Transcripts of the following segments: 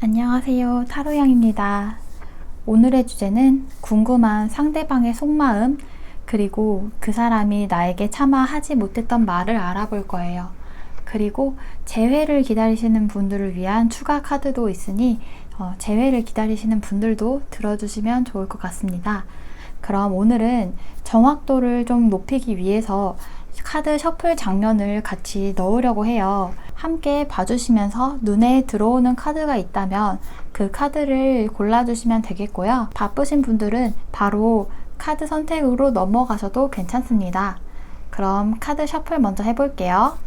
안녕하세요. 타로양입니다. 오늘의 주제는 궁금한 상대방의 속마음, 그리고 그 사람이 나에게 차마 하지 못했던 말을 알아볼 거예요. 그리고 재회를 기다리시는 분들을 위한 추가 카드도 있으니 재회를 기다리시는 분들도 들어주시면 좋을 것 같습니다. 그럼 오늘은 정확도를 좀 높이기 위해서 카드 셔플 장면을 같이 넣으려고 해요. 함께 봐주시면서 눈에 들어오는 카드가 있다면 그 카드를 골라주시면 되겠고요. 바쁘신 분들은 바로 카드 선택으로 넘어가셔도 괜찮습니다. 그럼 카드 셔플 먼저 해볼게요.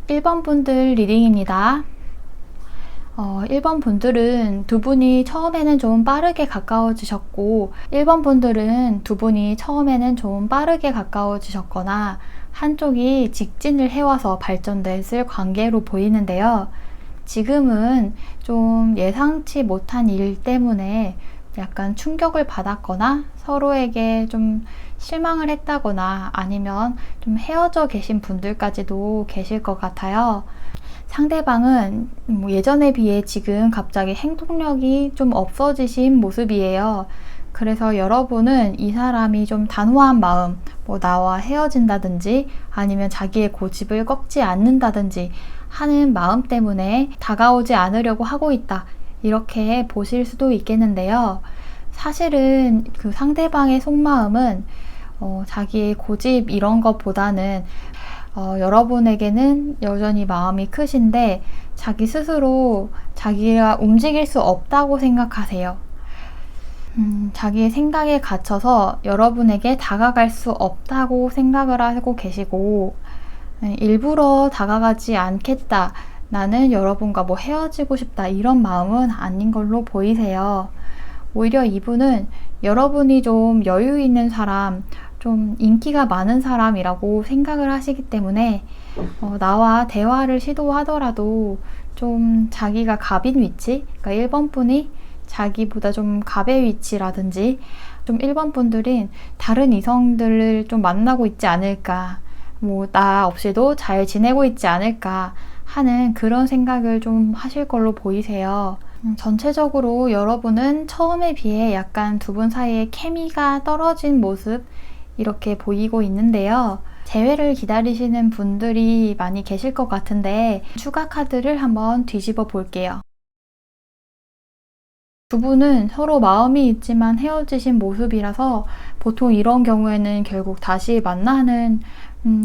1번 분들 리딩입니다. 1번 분들은 두 분이 처음에는 좀 빠르게 가까워지셨고 1번 분들은 두 분이 처음에는 좀 빠르게 가까워지셨거나 한쪽이 직진을 해와서 발전됐을 관계로 보이는데요. 지금은 좀 예상치 못한 일 때문에 약간 충격을 받았거나 서로에게 좀 실망을 했다거나 아니면 좀 헤어져 계신 분들까지도 계실 것 같아요. 상대방은 예전에 비해 지금 갑자기 행동력이 좀 없어지신 모습이에요. 그래서 여러분은 이 사람이 좀 단호한 마음, 나와 헤어진다든지 아니면 자기의 고집을 꺾지 않는다든지 하는 마음 때문에 다가오지 않으려고 하고 있다. 이렇게 보실 수도 있겠는데요. 사실은 그 상대방의 속마음은 자기의 고집 이런 것보다는 여러분에게는 여전히 마음이 크신데 자기 스스로 자기가 움직일 수 없다고 생각하세요. 자기의 생각에 갇혀서 여러분에게 다가갈 수 없다고 생각을 하고 계시고 일부러 다가가지 않겠다. 나는 여러분과 헤어지고 싶다. 이런 마음은 아닌 걸로 보이세요. 오히려 이분은 여러분이 좀 여유 있는 사람, 좀 인기가 많은 사람이라고 생각을 하시기 때문에 나와 대화를 시도하더라도 좀 자기가 갑인 위치, 그러니까 1번 분이 자기보다 좀 갑의 위치라든지 좀 1번 분들은 다른 이성들을 좀 만나고 있지 않을까, 나 없이도 잘 지내고 있지 않을까 하는 그런 생각을 좀 하실 걸로 보이세요. 전체적으로 여러분은 처음에 비해 약간 두 분 사이에 케미가 떨어진 모습 이렇게 보이고 있는데요. 재회를 기다리시는 분들이 많이 계실 것 같은데 추가 카드를 한번 뒤집어 볼게요. 두 분은 서로 마음이 있지만 헤어지신 모습이라서 보통 이런 경우에는 결국 다시 만나는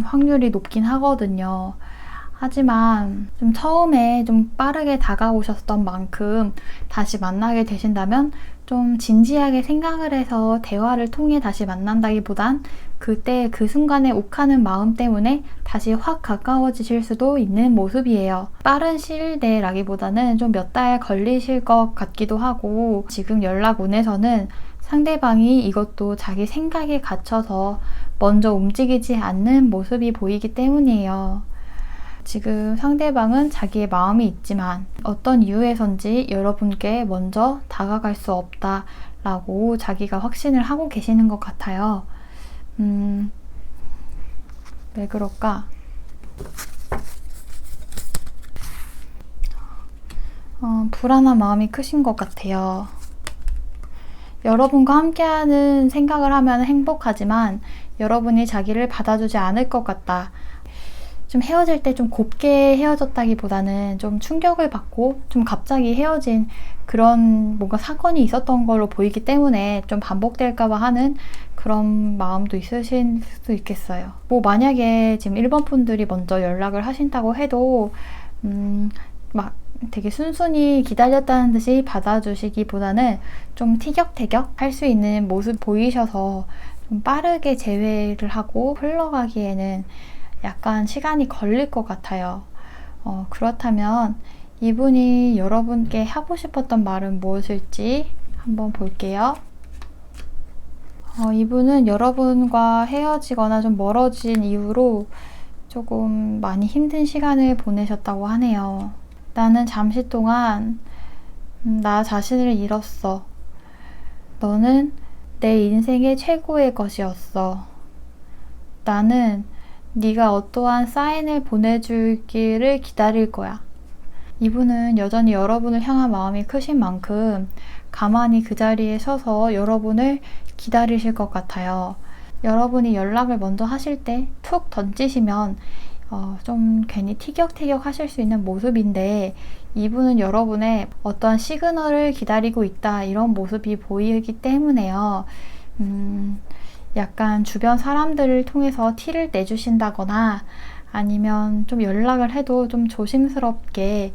확률이 높긴 하거든요. 하지만 좀 처음에 좀 빠르게 다가오셨던 만큼 다시 만나게 되신다면 좀 진지하게 생각을 해서 대화를 통해 다시 만난다기보단 그때 그 순간에 욱하는 마음 때문에 다시 확 가까워지실 수도 있는 모습이에요. 빠른 시일 내라기보다는 좀 몇 달 걸리실 것 같기도 하고 지금 연락운에서는 상대방이 이것도 자기 생각에 갇혀서 먼저 움직이지 않는 모습이 보이기 때문이에요. 지금 상대방은 자기의 마음이 있지만 어떤 이유에선지 여러분께 먼저 다가갈 수 없다 라고 자기가 확신을 하고 계시는 것 같아요. 왜 그럴까? 불안한 마음이 크신 것 같아요. 여러분과 함께하는 생각을 하면 행복하지만 여러분이 자기를 받아주지 않을 것 같다. 좀 헤어질 때 좀 곱게 헤어졌다기보다는 좀 충격을 받고 좀 갑자기 헤어진 그런 뭔가 사건이 있었던 걸로 보이기 때문에 좀 반복될까봐 하는 그런 마음도 있으실 수도 있겠어요. 뭐 만약에 지금 1번 분들이 먼저 연락을 하신다고 해도 막 되게 순순히 기다렸다는 듯이 받아주시기보다는 좀 티격태격 할 수 있는 모습 보이셔서 좀 빠르게 재회를 하고 흘러가기에는 약간 시간이 걸릴 것 같아요. 그렇다면 이분이 여러분께 하고 싶었던 말은 무엇일지 한번 볼게요. 이분은 여러분과 헤어지거나 좀 멀어진 이후로 조금 많이 힘든 시간을 보내셨다고 하네요. 나는 잠시 동안 나 자신을 잃었어. 너는 내 인생의 최고의 것이었어. 나는 네가 어떠한 사인을 보내주기를 기다릴 거야. 이분은 여전히 여러분을 향한 마음이 크신 만큼 가만히 그 자리에 서서 여러분을 기다리실 것 같아요. 여러분이 연락을 먼저 하실 때 툭 던지시면 좀 괜히 티격태격 하실 수 있는 모습인데 이분은 여러분의 어떠한 시그널을 기다리고 있다 이런 모습이 보이기 때문에요. 약간 주변 사람들을 통해서 티를 내주신다거나 아니면 좀 연락을 해도 좀 조심스럽게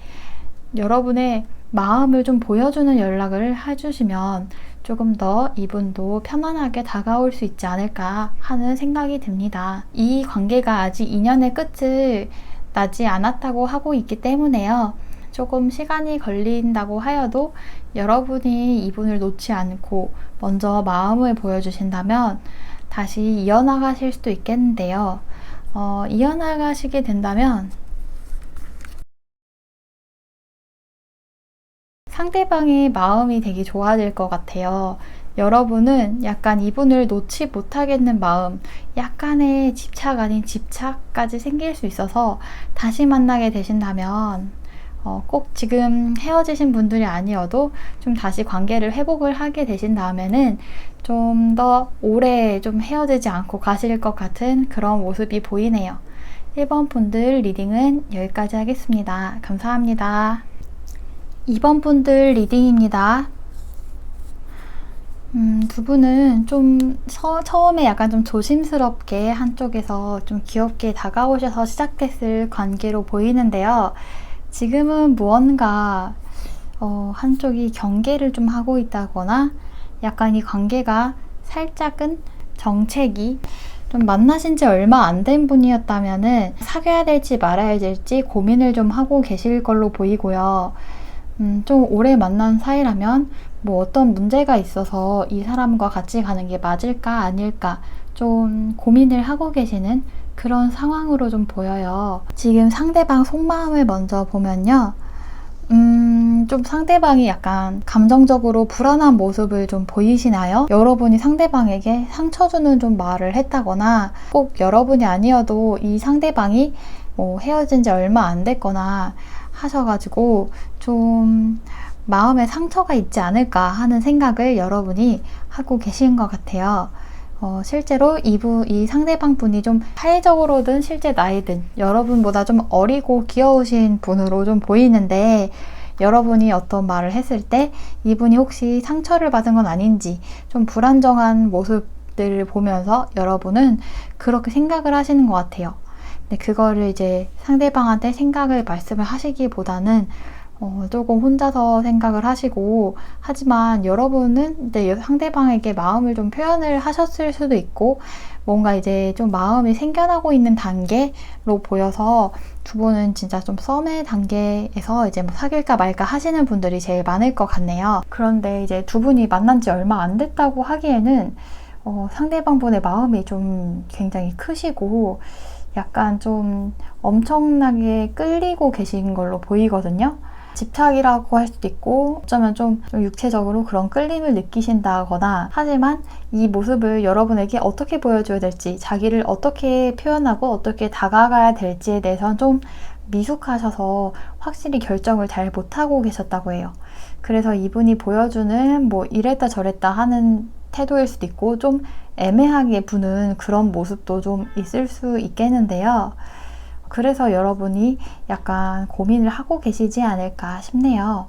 여러분의 마음을 좀 보여주는 연락을 해주시면 조금 더 이분도 편안하게 다가올 수 있지 않을까 하는 생각이 듭니다. 이 관계가 아직 인연의 끝을 나지 않았다고 하고 있기 때문에요. 조금 시간이 걸린다고 하여도 여러분이 이분을 놓지 않고 먼저 마음을 보여주신다면 다시 이어나가실 수도 있겠는데요. 이어나가시게 된다면 상대방의 마음이 되게 좋아질 것 같아요. 여러분은 약간 이분을 놓지 못하겠는 마음, 약간의 집착 아닌 집착까지 생길 수 있어서 다시 만나게 되신다면 꼭 지금 헤어지신 분들이 아니어도 좀 다시 관계를 회복을 하게 되신 다음에는 좀 더 오래 좀 헤어지지 않고 가실 것 같은 그런 모습이 보이네요. 1번 분들 리딩은 여기까지 하겠습니다. 감사합니다. 2번 분들 리딩입니다. 두 분은 좀 처음에 약간 좀 조심스럽게 한쪽에서 좀 귀엽게 다가오셔서 시작했을 관계로 보이는데요. 지금은 무언가 한쪽이 경계를 좀 하고 있다거나 약간 이 관계가 살짝은 정체기 좀 만나신 지 얼마 안 된 분이었다면은 사귀어야 될지 말아야 될지 고민을 좀 하고 계실 걸로 보이고요. 좀 오래 만난 사이라면 뭐 어떤 문제가 있어서 이 사람과 같이 가는 게 맞을까 아닐까 좀 고민을 하고 계시는 그런 상황으로 좀 보여요. 지금 상대방 속마음을 먼저 보면요. 좀 상대방이 약간 감정적으로 불안한 모습을 좀 보이시나요? 여러분이 상대방에게 상처 주는 좀 말을 했다거나 꼭 여러분이 아니어도 이 상대방이 뭐 헤어진 지 얼마 안 됐거나 하셔가지고 좀 마음에 상처가 있지 않을까 하는 생각을 여러분이 하고 계신 것 같아요. 실제로 이 상대방 분이 좀 사회적으로든 실제 나이든 여러분보다 좀 어리고 귀여우신 분으로 좀 보이는데 여러분이 어떤 말을 했을 때 이분이 혹시 상처를 받은 건 아닌지 좀 불안정한 모습들을 보면서 여러분은 그렇게 생각을 하시는 것 같아요. 근데 그거를 이제 상대방한테 생각을 말씀을 하시기보다는 조금 혼자서 생각을 하시고 하지만 여러분은 이제 상대방에게 마음을 좀 표현을 하셨을 수도 있고 뭔가 이제 좀 마음이 생겨나고 있는 단계로 보여서 두 분은 진짜 좀 썸의 단계에서 이제 뭐 사귈까 말까 하시는 분들이 제일 많을 것 같네요. 그런데 이제 두 분이 만난 지 얼마 안 됐다고 하기에는 상대방 분의 마음이 좀 굉장히 크시고 약간 좀 엄청나게 끌리고 계신 걸로 보이거든요. 집착이라고 할 수도 있고 어쩌면 좀 육체적으로 그런 끌림을 느끼신다거나 하지만 이 모습을 여러분에게 어떻게 보여줘야 될지 자기를 어떻게 표현하고 어떻게 다가가야 될지에 대해서 좀 미숙하셔서 확실히 결정을 잘 못하고 계셨다고 해요. 그래서 이분이 보여주는 뭐 이랬다 저랬다 하는 태도일 수도 있고 좀 애매하게 부는 그런 모습도 좀 있을 수 있겠는데요. 그래서 여러분이 약간 고민을 하고 계시지 않을까 싶네요.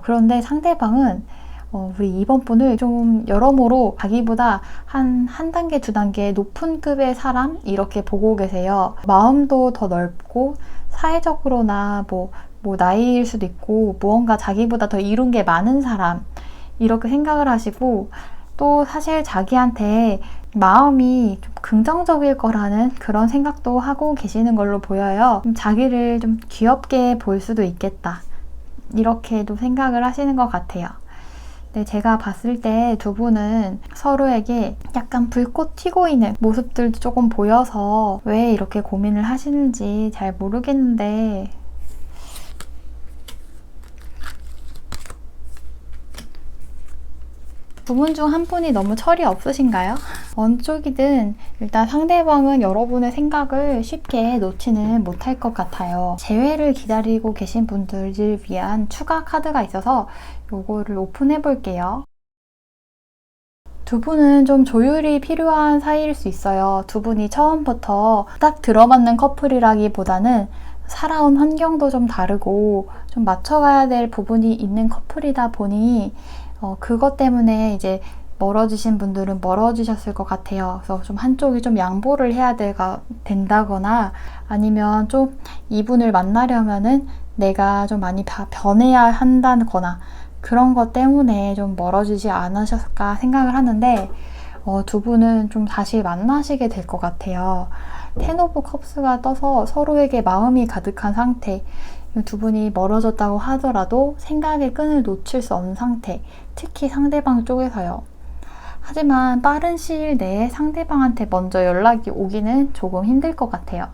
그런데 상대방은 우리 2번 분을 좀 여러모로 자기보다 한 단계, 두 단계 높은 급의 사람 이렇게 보고 계세요. 마음도 더 넓고 사회적으로나 뭐 나이일 수도 있고 무언가 자기보다 더 이룬 게 많은 사람 이렇게 생각을 하시고 또 사실 자기한테 마음이 좀 긍정적일 거라는 그런 생각도 하고 계시는 걸로 보여요. 좀 자기를 좀 귀엽게 볼 수도 있겠다. 이렇게도 생각을 하시는 것 같아요. 네, 제가 봤을 때 두 분은 서로에게 약간 불꽃 튀고 있는 모습들도 조금 보여서 왜 이렇게 고민을 하시는지 잘 모르겠는데 두 분 중 한 분이 너무 철이 없으신가요? 어느 쪽이든 일단 상대방은 여러분의 생각을 쉽게 놓지는 못할 것 같아요. 재회를 기다리고 계신 분들을 위한 추가 카드가 있어서 요거를 오픈해 볼게요. 두 분은 좀 조율이 필요한 사이일 수 있어요. 두 분이 처음부터 딱 들어맞는 커플이라기보다는 살아온 환경도 좀 다르고 좀 맞춰가야 될 부분이 있는 커플이다 보니 그것 때문에 이제 멀어지신 분들은 멀어지셨을 것 같아요. 그래서 좀 한쪽이 좀 양보를 해야 된다거나 아니면 좀 이분을 만나려면은 내가 좀 많이 변해야 한다거나 그런 것 때문에 좀 멀어지지 않으셨을까 생각을 하는데 두 분은 좀 다시 만나시게 될 것 같아요. 텐 오브 컵스가 떠서 서로에게 마음이 가득한 상태. 두 분이 멀어졌다고 하더라도 생각의 끈을 놓칠 수 없는 상태. 특히 상대방 쪽에서요. 하지만 빠른 시일 내에 상대방한테 먼저 연락이 오기는 조금 힘들 것 같아요.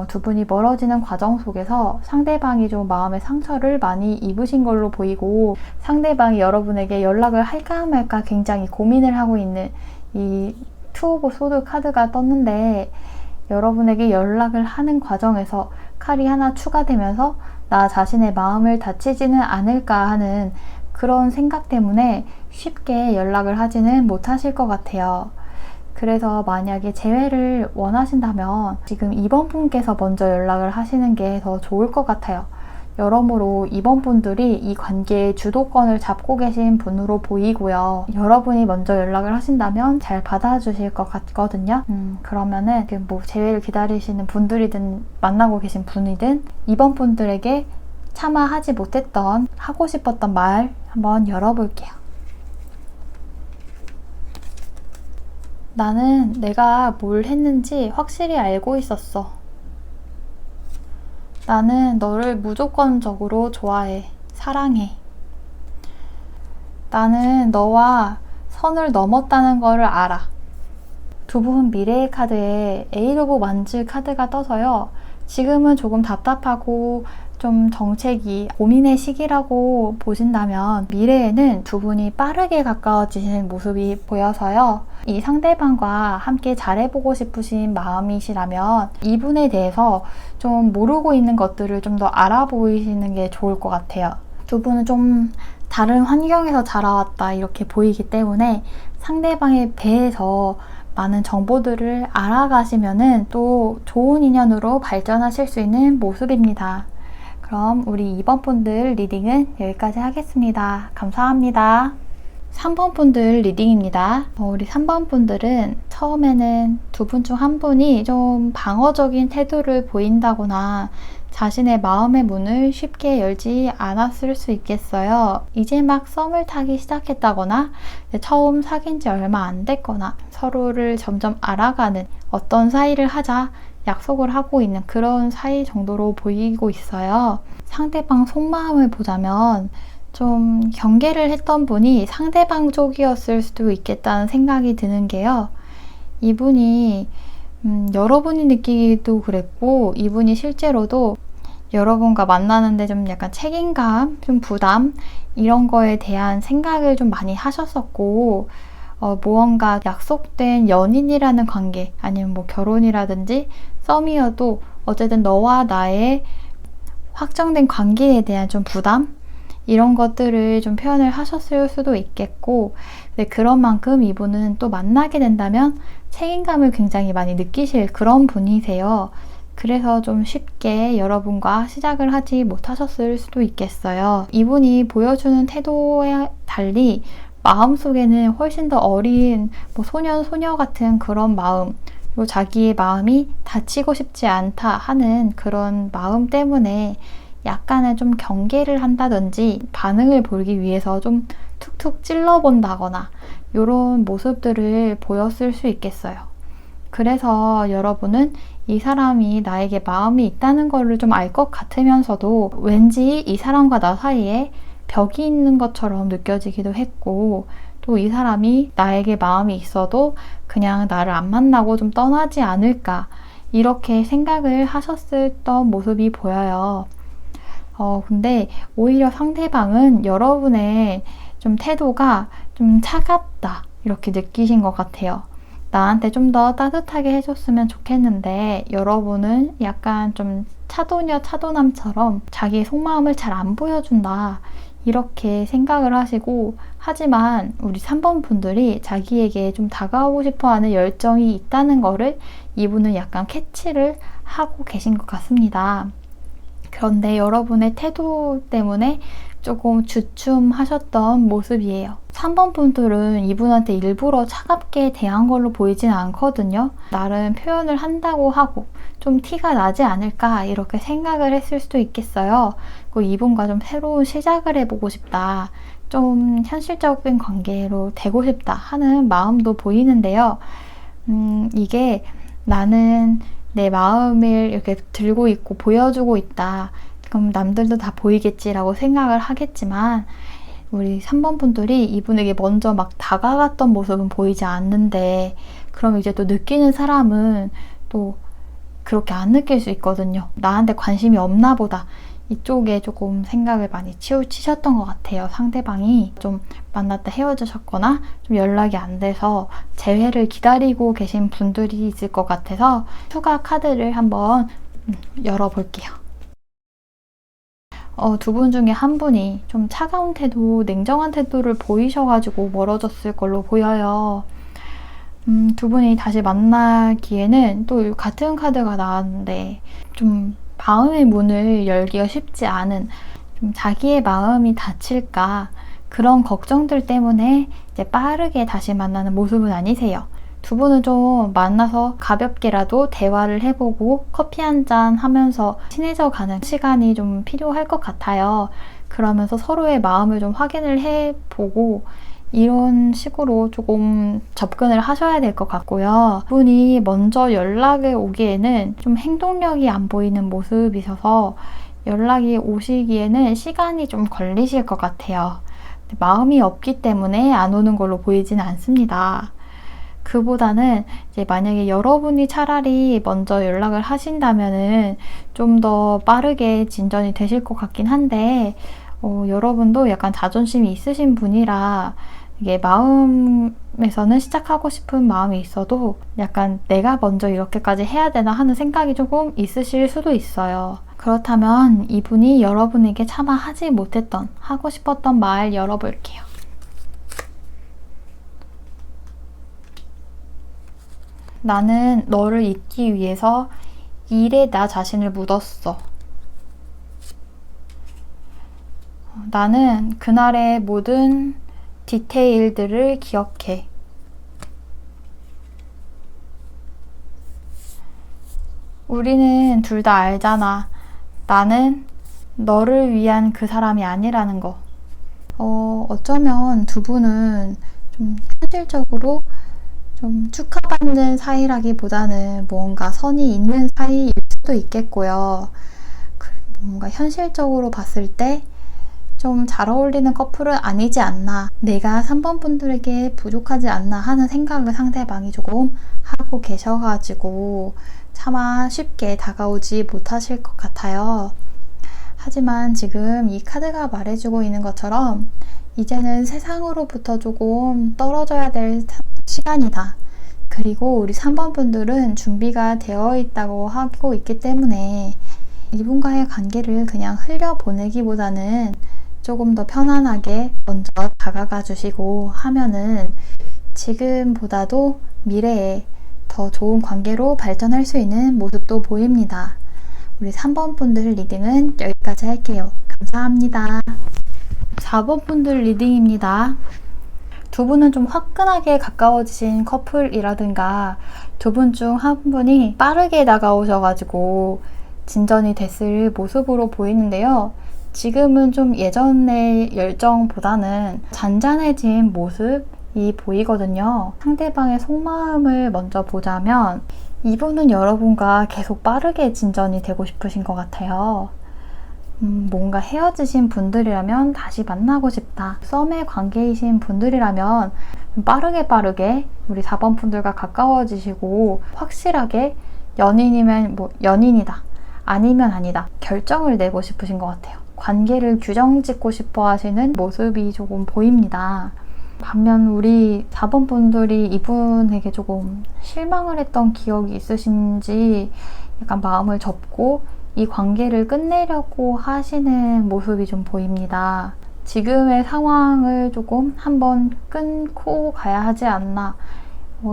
두 분이 멀어지는 과정 속에서 상대방이 좀 마음의 상처를 많이 입으신 걸로 보이고 상대방이 여러분에게 연락을 할까 말까 굉장히 고민을 하고 있는 이 투 오브 소드 카드가 떴는데 여러분에게 연락을 하는 과정에서 칼이 하나 추가되면서 나 자신의 마음을 다치지는 않을까 하는 그런 생각 때문에 쉽게 연락을 하지는 못하실 것 같아요. 그래서 만약에 재회를 원하신다면 지금 2번 분께서 먼저 연락을 하시는 게 더 좋을 것 같아요. 여러모로 2번 분들이 이 관계의 주도권을 잡고 계신 분으로 보이고요. 여러분이 먼저 연락을 하신다면 잘 받아주실 것 같거든요. 그러면은 지금 뭐 재회를 기다리시는 분들이든 만나고 계신 분이든 2번 분들에게 차마 하지 못했던 하고 싶었던 말 한번 열어볼게요. 나는 내가 뭘 했는지 확실히 알고 있었어. 나는 너를 무조건적으로 좋아해. 사랑해. 나는 너와 선을 넘었다는 것을 알아. 두 분 미래의 카드에 에이드 오브 완즈 카드가 떠서요. 지금은 조금 답답하고 좀 정체기, 고민의 시기라고 보신다면 미래에는 두 분이 빠르게 가까워지시는 모습이 보여서요. 이 상대방과 함께 잘해보고 싶으신 마음이시라면 이분에 대해서 좀 모르고 있는 것들을 좀 더 알아보시는 게 좋을 것 같아요. 두 분은 좀 다른 환경에서 자라왔다 이렇게 보이기 때문에 상대방에 대해서 많은 정보들을 알아가시면은 또 좋은 인연으로 발전하실 수 있는 모습입니다. 그럼 우리 2번 분들 리딩은 여기까지 하겠습니다. 감사합니다. 3번 분들 리딩입니다. 우리 3번 분들은 처음에는 두 분 중 한 분이 좀 방어적인 태도를 보인다거나 자신의 마음의 문을 쉽게 열지 않았을 수 있겠어요. 이제 막 썸을 타기 시작했다거나 처음 사귄 지 얼마 안 됐거나 서로를 점점 알아가는 어떤 사이를 하자 약속을 하고 있는 그런 사이 정도로 보이고 있어요. 상대방 속마음을 보자면 좀 경계를 했던 분이 상대방 쪽이었을 수도 있겠다는 생각이 드는 게요. 이분이 여러분이 느끼기도 그랬고 이분이 실제로도 여러분과 만나는데 좀 약간 책임감, 좀 부담 이런 거에 대한 생각을 좀 많이 하셨었고 무언가 약속된 연인이라는 관계, 아니면 뭐 결혼이라든지 썸이어도 어쨌든 너와 나의 확정된 관계에 대한 좀 부담? 이런 것들을 좀 표현을 하셨을 수도 있겠고, 근데 그런 만큼 이분은 또 만나게 된다면 책임감을 굉장히 많이 느끼실 그런 분이세요. 그래서 좀 쉽게 여러분과 시작을 하지 못하셨을 수도 있겠어요. 이분이 보여주는 태도에 달리 마음속에는 훨씬 더 어린 뭐 소년, 소녀 같은 그런 마음, 그리고 자기의 마음이 다치고 싶지 않다 하는 그런 마음 때문에 약간은 좀 경계를 한다든지 반응을 보이기 위해서 좀 툭툭 찔러본다거나 이런 모습들을 보였을 수 있겠어요. 그래서 여러분은 이 사람이 나에게 마음이 있다는 거를 좀 알 것 같으면서도 왠지 이 사람과 나 사이에 벽이 있는 것처럼 느껴지기도 했고, 또 이 사람이 나에게 마음이 있어도 그냥 나를 안 만나고 좀 떠나지 않을까, 이렇게 생각을 하셨었던 모습이 보여요. 근데 오히려 상대방은 여러분의 좀 태도가 좀 차갑다, 이렇게 느끼신 것 같아요. 나한테 좀 더 따뜻하게 해줬으면 좋겠는데 여러분은 약간 좀 차도녀 차도남처럼 자기의 속마음을 잘 안 보여준다, 이렇게 생각을 하시고, 하지만 우리 3번 분들이 자기에게 좀 다가오고 싶어하는 열정이 있다는 거를 이분은 약간 캐치를 하고 계신 것 같습니다. 그런데 여러분의 태도 때문에 조금 주춤하셨던 모습이에요. 3번 분들은 이분한테 일부러 차갑게 대한 걸로 보이진 않거든요. 나름 표현을 한다고 하고 좀 티가 나지 않을까, 이렇게 생각을 했을 수도 있겠어요. 그리고 이분과 좀 새로운 시작을 해보고 싶다, 좀 현실적인 관계로 되고 싶다 하는 마음도 보이는데요. 이게 나는 내 마음을 이렇게 들고 있고 보여주고 있다, 그럼 남들도 다 보이겠지라고 생각을 하겠지만, 우리 3번 분들이 이분에게 먼저 막 다가갔던 모습은 보이지 않는데, 그럼 이제 또 느끼는 사람은 또 그렇게 안 느낄 수 있거든요. 나한테 관심이 없나 보다, 이쪽에 조금 생각을 많이 치우치셨던 것 같아요. 상대방이 좀 만났다 헤어지셨거나 좀 연락이 안 돼서 재회를 기다리고 계신 분들이 있을 것 같아서 추가 카드를 한번 열어볼게요. 두 분 중에 한 분이 좀 차가운 태도, 냉정한 태도를 보이셔가지고 멀어졌을 걸로 보여요. 두 분이 다시 만나기에는 또 같은 카드가 나왔는데, 좀 마음의 문을 열기가 쉽지 않은, 좀 자기의 마음이 다칠까, 그런 걱정들 때문에 이제 빠르게 다시 만나는 모습은 아니세요. 두 분은 좀 만나서 가볍게라도 대화를 해보고 커피 한잔 하면서 친해져 가는 시간이 좀 필요할 것 같아요. 그러면서 서로의 마음을 좀 확인을 해보고 이런 식으로 조금 접근을 하셔야 될 것 같고요. 분이 먼저 연락이 오기에는 좀 행동력이 안 보이는 모습이셔서 연락이 오시기에는 시간이 좀 걸리실 것 같아요. 마음이 없기 때문에 안 오는 걸로 보이지는 않습니다. 그보다는 이제 만약에 여러분이 차라리 먼저 연락을 하신다면은 좀 더 빠르게 진전이 되실 것 같긴 한데, 여러분도 약간 자존심이 있으신 분이라 이게 마음에서는 시작하고 싶은 마음이 있어도 약간 내가 먼저 이렇게까지 해야 되나 하는 생각이 조금 있으실 수도 있어요. 그렇다면 이분이 여러분에게 차마 하지 못했던, 하고 싶었던 말 열어볼게요. 나는 너를 잊기 위해서 일에 나 자신을 묻었어. 나는 그날의 모든 디테일들을 기억해. 우리는 둘 다 알잖아. 나는 너를 위한 그 사람이 아니라는 거. 어쩌면 두 분은 좀 현실적으로 좀 축하받는 사이라기보다는 뭔가 선이 있는 사이일 수도 있겠고요. 뭔가 현실적으로 봤을 때 좀 잘 어울리는 커플은 아니지 않나, 내가 3번 분들에게 부족하지 않나 하는 생각을 상대방이 조금 하고 계셔가지고 차마 쉽게 다가오지 못하실 것 같아요. 하지만 지금 이 카드가 말해주고 있는 것처럼 이제는 세상으로부터 조금 떨어져야 될 시간이다. 그리고 우리 3번 분들은 준비가 되어 있다고 하고 있기 때문에 이분과의 관계를 그냥 흘려보내기보다는 조금 더 편안하게 먼저 다가가 주시고 하면은 지금보다도 미래에 더 좋은 관계로 발전할 수 있는 모습도 보입니다. 우리 3번 분들 리딩은 여기까지 할게요. 감사합니다. 4번 분들 리딩입니다. 두 분은 좀 화끈하게 가까워지신 커플이라든가 두 분 중 한 분이 빠르게 다가오셔가지고 진전이 됐을 모습으로 보이는데요. 지금은 좀 예전의 열정보다는 잔잔해진 모습이 보이거든요. 상대방의 속마음을 먼저 보자면 이분은 여러분과 계속 빠르게 진전이 되고 싶으신 것 같아요. 뭔가 헤어지신 분들이라면 다시 만나고 싶다. 썸의 관계이신 분들이라면 빠르게 우리 4번 분들과 가까워지시고 확실하게 연인이면 연인이다. 아니면 아니다. 결정을 내고 싶으신 것 같아요. 관계를 규정 짓고 싶어 하시는 모습이 조금 보입니다. 반면 우리 4번 분들이 이분에게 조금 실망을 했던 기억이 있으신지 약간 마음을 접고 이 관계를 끝내려고 하시는 모습이 좀 보입니다. 지금의 상황을 조금 한번 끊고 가야 하지 않나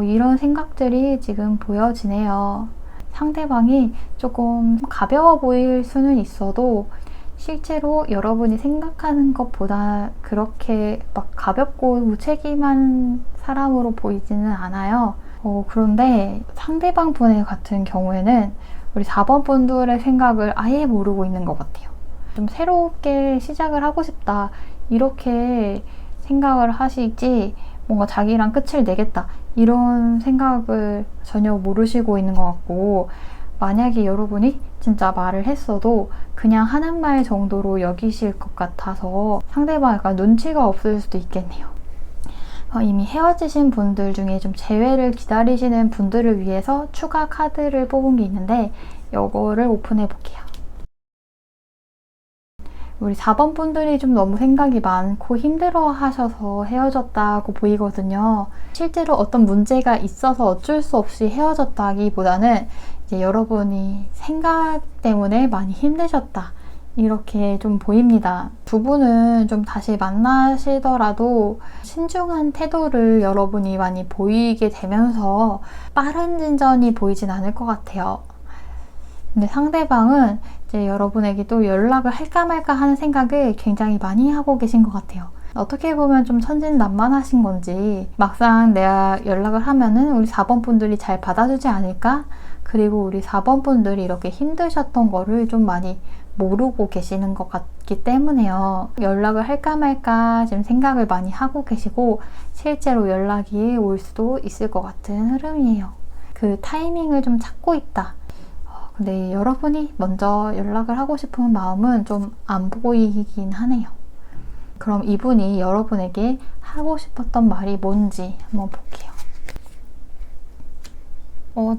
이런 생각들이 지금 보여지네요. 상대방이 조금 가벼워 보일 수는 있어도 실제로 여러분이 생각하는 것보다 그렇게 막 가볍고 무책임한 사람으로 보이지는 않아요. 그런데 상대방 분의 같은 경우에는 우리 4번 분들의 생각을 아예 모르고 있는 것 같아요. 좀 새롭게 시작을 하고 싶다 이렇게 생각을 하시지 뭔가 자기랑 끝을 내겠다 이런 생각을 전혀 모르시고 있는 것 같고 만약에 여러분이 진짜 말을 했어도 그냥 하는 말 정도로 여기실 것 같아서 상대방 약간 눈치가 없을 수도 있겠네요. 이미 헤어지신 분들 중에 좀 재회를 기다리시는 분들을 위해서 추가 카드를 뽑은 게 있는데 이거를 오픈해 볼게요. 우리 4번 분들이 좀 너무 생각이 많고 힘들어 하셔서 헤어졌다고 보이거든요. 실제로 어떤 문제가 있어서 어쩔 수 없이 헤어졌다기보다는 이제 여러분이 생각 때문에 많이 힘드셨다. 이렇게 좀 보입니다. 두 분은 좀 다시 만나시더라도 신중한 태도를 여러분이 많이 보이게 되면서 빠른 진전이 보이진 않을 것 같아요. 근데 상대방은 이제 여러분에게 또 연락을 할까 말까 하는 생각을 굉장히 많이 하고 계신 것 같아요. 어떻게 보면 좀 천진난만하신 건지 막상 내가 연락을 하면은 우리 4번 분들이 잘 받아주지 않을까? 그리고 우리 4번 분들이 이렇게 힘드셨던 거를 좀 많이 모르고 계시는 것 같기 때문에요. 연락을 할까 말까 지금 생각을 많이 하고 계시고 실제로 연락이 올 수도 있을 것 같은 흐름이에요. 그 타이밍을 좀 찾고 있다. 근데 여러분이 먼저 연락을 하고 싶은 마음은 좀 안 보이긴 하네요. 그럼 이분이 여러분에게 하고 싶었던 말이 뭔지 한번 볼게요.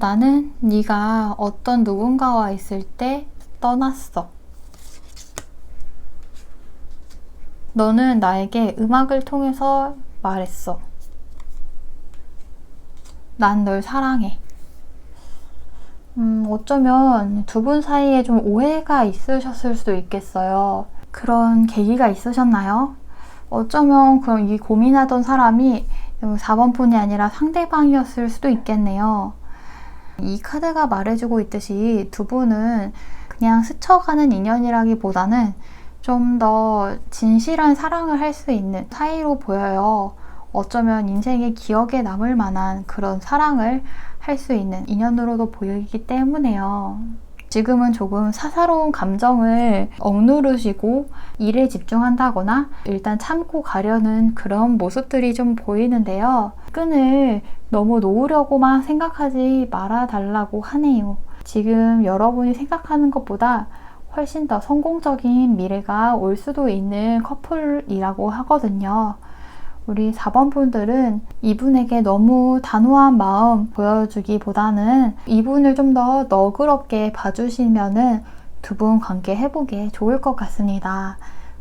나는 네가 어떤 누군가와 있을 때 떠났어. 너는 나에게 음악을 통해서 말했어. 난 널 사랑해. 어쩌면 두 분 사이에 좀 오해가 있으셨을 수도 있겠어요. 그런 계기가 있으셨나요? 어쩌면 그럼 이 고민하던 사람이 4번 분이 아니라 상대방이었을 수도 있겠네요. 이 카드가 말해주고 있듯이 두 분은 그냥 스쳐가는 인연이라기보다는 좀 더 진실한 사랑을 할 수 있는 사이로 보여요. 어쩌면 인생의 기억에 남을 만한 그런 사랑을 할 수 있는 인연으로도 보이기 때문에요. 지금은 조금 사사로운 감정을 억누르시고 일에 집중한다거나 일단 참고 가려는 그런 모습들이 좀 보이는데요. 끈을 너무 놓으려고만 생각하지 말아달라고 하네요. 지금 여러분이 생각하는 것보다 훨씬 더 성공적인 미래가 올 수도 있는 커플이라고 하거든요. 우리 4번 분들은 이분에게 너무 단호한 마음 보여주기보다는 이분을 좀 더 너그럽게 봐주시면은 두 분 관계 회복에 좋을 것 같습니다.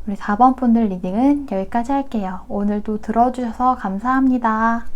우리 4번 분들 리딩은 여기까지 할게요. 오늘도 들어주셔서 감사합니다.